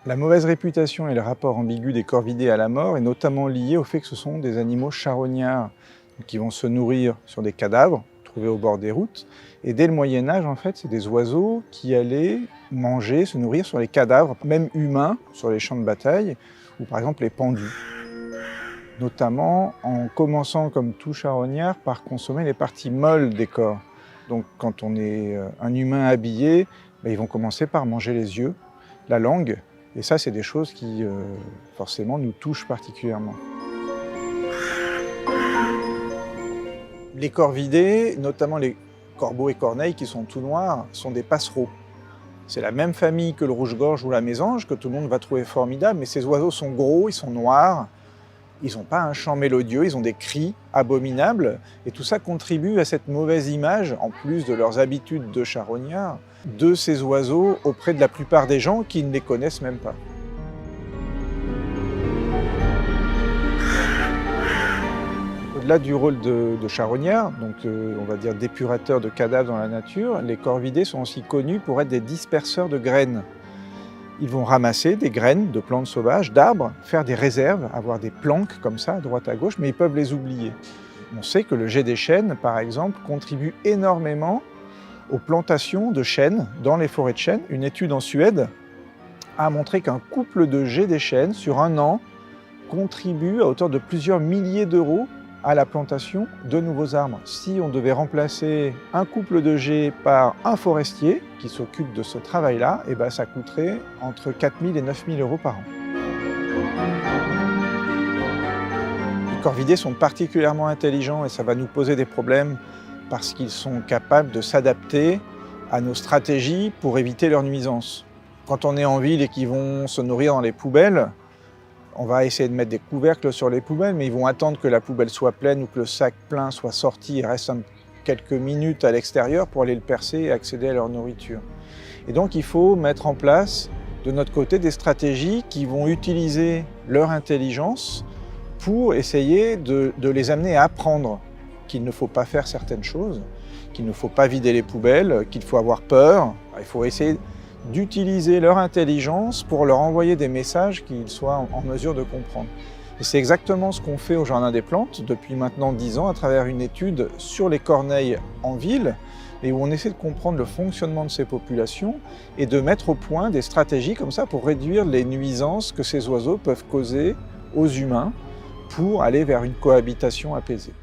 La mauvaise réputation et le rapport ambigu des corvidés à la mort est notamment lié au fait que ce sont des animaux charognards qui vont se nourrir sur des cadavres trouvés au bord des routes. Et dès le Moyen-Âge, en fait, c'est des oiseaux qui allaient manger, se nourrir sur les cadavres, même humains, sur les champs de bataille, ou par exemple les pendus. Notamment en commençant, comme tout charognard, par consommer les parties molles des corps. Donc quand on est un humain habillé, ils vont commencer par manger les yeux, la langue, et ça, c'est des choses qui, forcément, nous touchent particulièrement. Les corvidés, notamment les corbeaux et corneilles qui sont tout noirs, sont des passereaux. C'est la même famille que le rouge-gorge ou la mésange, que tout le monde va trouver formidable, mais ces oiseaux sont gros, ils sont noirs, ils n'ont pas un chant mélodieux, ils ont des cris abominables, et tout ça contribue à cette mauvaise image, en plus de leurs habitudes de charognards, de ces oiseaux auprès de la plupart des gens qui ne les connaissent même pas. Au-delà du rôle de charognard, donc on va dire d'épurateurs de cadavres dans la nature, les corvidés sont aussi connus pour être des disperseurs de graines. Ils vont ramasser des graines de plantes sauvages, d'arbres, faire des réserves, avoir des planques comme ça à droite à gauche, mais ils peuvent les oublier. On sait que le jet des chênes, par exemple, contribue énormément aux plantations de chênes dans les forêts de chênes. Une étude en Suède a montré qu'un couple de jets des chênes sur un an contribue à hauteur de plusieurs milliers d'euros à la plantation de nouveaux arbres. Si on devait remplacer un couple de geais par un forestier qui s'occupe de ce travail-là, ça coûterait entre 4 000 et 9 000 euros par an. Les corvidés sont particulièrement intelligents et ça va nous poser des problèmes parce qu'ils sont capables de s'adapter à nos stratégies pour éviter leur nuisance. Quand on est en ville et qu'ils vont se nourrir dans les poubelles, on va essayer de mettre des couvercles sur les poubelles, mais ils vont attendre que la poubelle soit pleine ou que le sac plein soit sorti et reste quelques minutes à l'extérieur pour aller le percer et accéder à leur nourriture. Et donc il faut mettre en place de notre côté des stratégies qui vont utiliser leur intelligence pour essayer de les amener à apprendre qu'il ne faut pas faire certaines choses, qu'il ne faut pas vider les poubelles, qu'il faut avoir peur. Il faut essayer d'utiliser leur intelligence pour leur envoyer des messages qu'ils soient en mesure de comprendre. Et c'est exactement ce qu'on fait au Jardin des Plantes depuis maintenant 10 ans à travers une étude sur les corneilles en ville et où on essaie de comprendre le fonctionnement de ces populations et de mettre au point des stratégies comme ça pour réduire les nuisances que ces oiseaux peuvent causer aux humains pour aller vers une cohabitation apaisée.